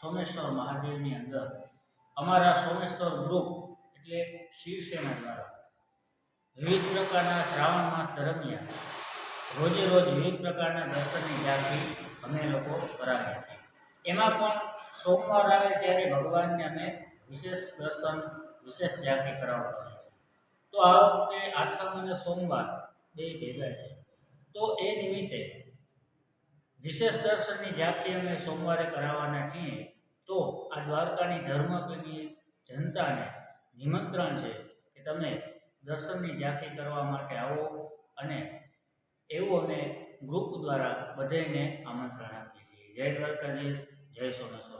સોમેશ્વર મહાદેવની અંદર અમારા સોમેશ્વર ગ્રુપ એટલે શિવસેના દ્વારા વિવિધ પ્રકારના શ્રાવણ માસ દરમિયાન રોજે રોજ વિવિધ પ્રકારના દર્શનની ઝાંખી અમે લોકો કરાવીએ છીએ। એમાં પણ સોમવાર આવે ત્યારે ભગવાનને અમે વિશેષ દર્શન વિશેષ ઝાંખી કરાવતા હોઈએ છીએ। તો આ વખતે આઠમ અને સોમવાર બે ભેગા છે, તો એ નિમિત્તે વિશેષ દર્શનની ઝાંખી અમે સોમવારે કરાવવાના છીએ। તો આ દ્વારકાની ધર્મપ્રેમી જનતાને નિમંત્રણ છે કે તમે દર્શનની ઝાંખી કરવા માટે આવો, અને એવું અમે ગ્રુપ દ્વારા બધાને આમંત્રણ આપીએ છીએ। જય દ્વારકાધીશ, જય સોમેશ્વર।